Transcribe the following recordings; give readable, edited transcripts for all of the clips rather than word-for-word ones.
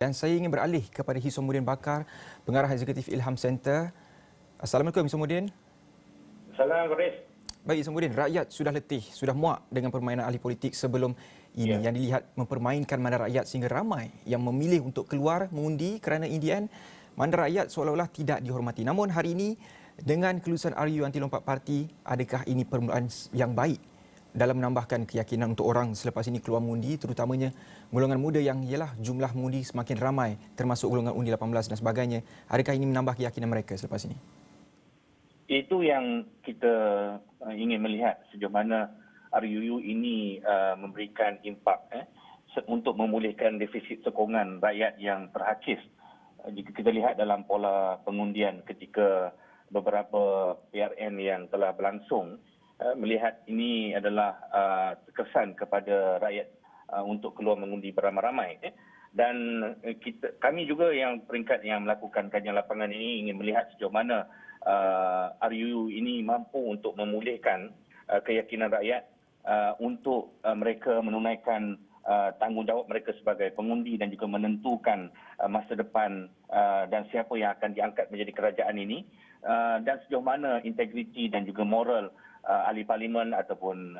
Dan saya ingin beralih kepada Hisomudin Bakar, Pengarah Eksekutif Ilham Center. Assalamualaikum Hisomudin. Assalamualaikum Faris. Baik Hisomudin, rakyat sudah letih, sudah muak dengan permainan ahli politik sebelum ini yang dilihat mempermainkan manda rakyat sehingga ramai yang memilih untuk keluar mengundi kerana in the end manda rakyat seolah-olah tidak dihormati. Namun hari ini dengan kelulusan RU Anti Lompat Parti, adakah ini permulaan yang baik dalam menambahkan keyakinan untuk orang selepas ini keluar mengundi, terutamanya golongan muda yang ialah jumlah mengundi semakin ramai termasuk golongan undi 18 dan sebagainya. Adakah ini menambah keyakinan mereka selepas ini? Itu yang kita ingin melihat sejauh mana RUU ini memberikan impak untuk memulihkan defisit sokongan rakyat yang terhakis. Jika kita lihat dalam pola pengundian ketika beberapa PRN yang telah berlangsung, melihat ini adalah terkesan kepada rakyat untuk keluar mengundi beramai-ramai. Dan kami juga yang peringkat yang melakukan kajian lapangan ini ingin melihat sejauh mana RUU ini mampu untuk memulihkan keyakinan rakyat untuk mereka menunaikan tanggungjawab mereka sebagai pengundi dan juga menentukan masa depan dan siapa yang akan diangkat menjadi kerajaan ini, dan sejauh mana integriti dan juga moral ahli parlimen ataupun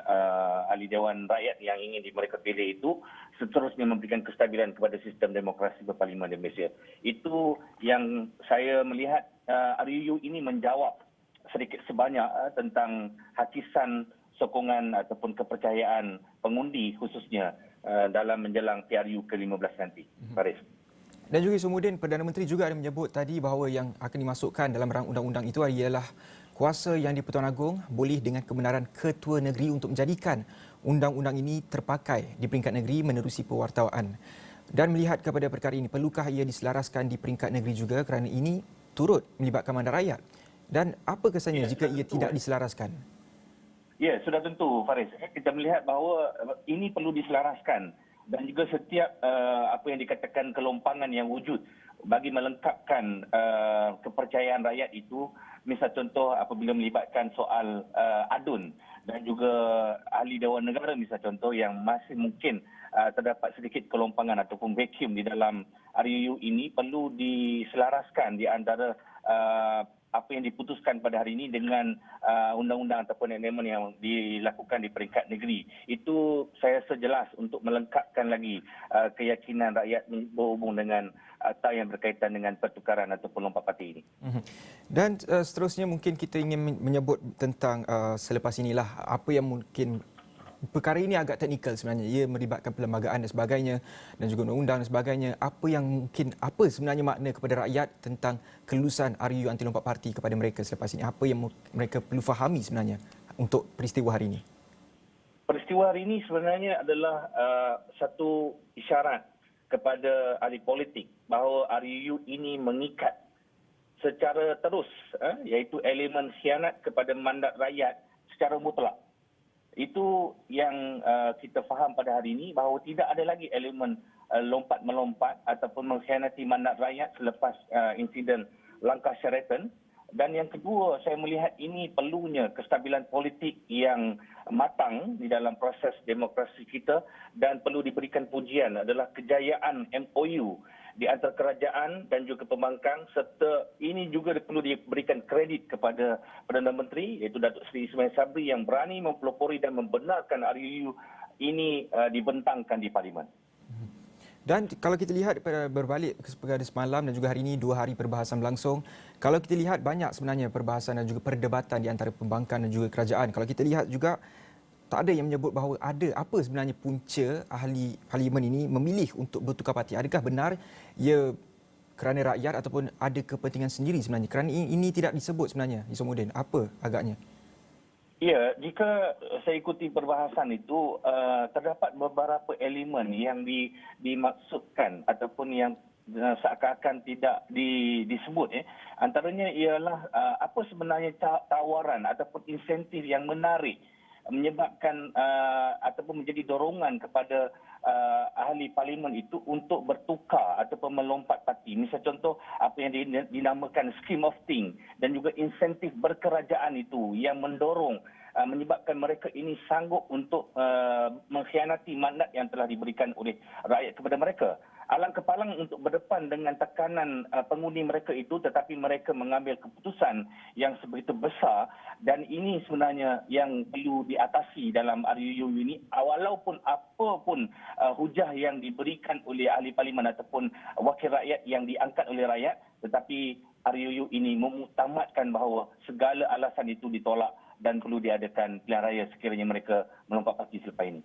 ahli dewan rakyat yang ingin mereka pilih itu seterusnya memberikan kestabilan kepada sistem demokrasi berparlimen di Malaysia. Itu yang saya melihat RUU ini menjawab sedikit sebanyak tentang hakisan sokongan ataupun kepercayaan pengundi khususnya dalam menjelang PRU ke-15 nanti. Faris. Dan juga Hisomudin, Perdana Menteri juga ada menyebut tadi bahawa yang akan dimasukkan dalam rang undang-undang itu ialah kuasa yang di-Pertuan Agong boleh dengan kebenaran Ketua Negeri untuk menjadikan undang-undang ini terpakai di peringkat negeri menerusi pewartaan. Dan melihat kepada perkara ini, perlukah ia diselaraskan di peringkat negeri juga kerana ini turut melibatkan manda rakyat? Dan apa kesannya jika ia tidak diselaraskan? Ya, sudah tentu Faris. Kita melihat bahawa ini perlu diselaraskan dan juga setiap apa yang dikatakan kelompangan yang wujud bagi melengkapkan kepercayaan rakyat itu, misal contoh apabila melibatkan soal adun dan juga ahli Dewan Negara misal contoh yang masih mungkin terdapat sedikit kelompangan ataupun vacuum di dalam RUU ini, perlu diselaraskan di antara apa yang diputuskan pada hari ini dengan undang-undang ataupun amendment yang dilakukan di peringkat negeri. Itu saya rasa jelas untuk melengkapkan lagi keyakinan rakyat berhubung dengan akta yang berkaitan dengan pertukaran ataupun lompat parti ini. Dan seterusnya mungkin kita ingin menyebut tentang selepas inilah apa yang mungkin perkara ini agak teknikal sebenarnya. Ia melibatkan perlembagaan dan sebagainya dan juga undang-undang dan sebagainya. Apa sebenarnya makna kepada rakyat tentang kelulusan RUU Anti Lompat Parti kepada mereka selepas ini? Apa yang mereka perlu fahami sebenarnya untuk peristiwa hari ini? Peristiwa hari ini sebenarnya adalah satu isyarat kepada ahli politik bahawa RUU ini mengikat secara terus iaitu elemen khianat kepada mandat rakyat secara mutlak. Itu yang kita faham pada hari ini bahawa tidak ada lagi elemen lompat-melompat ataupun mengkhianati mandat rakyat selepas insiden langkah Sheraton. Dan yang kedua, saya melihat ini perlunya kestabilan politik yang matang di dalam proses demokrasi kita dan perlu diberikan pujian adalah kejayaan MOU di antara kerajaan dan juga pembangkang, serta ini juga perlu diberikan kredit kepada Perdana Menteri iaitu Datuk Seri Ismail Sabri yang berani mempelopori dan membenarkan RUU ini dibentangkan di Parlimen. Dan kalau kita lihat berbalik kepada semalam dan juga hari ini 2 hari perbahasan berlangsung, kalau kita lihat banyak sebenarnya perbahasan dan juga perdebatan di antara pembangkang dan juga kerajaan. Kalau kita lihat juga tak ada yang menyebut bahawa ada apa sebenarnya punca ahli parlimen ini memilih untuk bertukar parti. Adakah benar ia kerana rakyat ataupun ada kepentingan sendiri sebenarnya? Kerana ini tidak disebut sebenarnya, Hisomudin. Apa agaknya? Ya, jika saya ikuti perbahasan itu, terdapat beberapa elemen yang dimaksudkan ataupun yang seakan-akan tidak disebut. Antaranya ialah apa sebenarnya tawaran ataupun insentif yang menarik menyebabkan ataupun menjadi dorongan kepada ahli parlimen itu untuk bertukar ataupun melompat parti. Misal contoh apa yang dinamakan scheme of thing dan juga insentif berkerajaan itu yang mendorong menyebabkan mereka ini sanggup untuk mengkhianati mandat yang telah diberikan oleh rakyat kepada mereka. alang kepalang untuk berdepan dengan tekanan pengundi mereka itu, tetapi mereka mengambil keputusan yang sebegitu besar, dan ini sebenarnya yang perlu diatasi dalam RUU ini, walaupun apa pun hujah yang diberikan oleh ahli parlimen ataupun wakil rakyat yang diangkat oleh rakyat, tetapi RUU ini memutamatkan bahawa segala alasan itu ditolak dan perlu diadakan pilihan raya sekiranya mereka melompat parti selepas ini.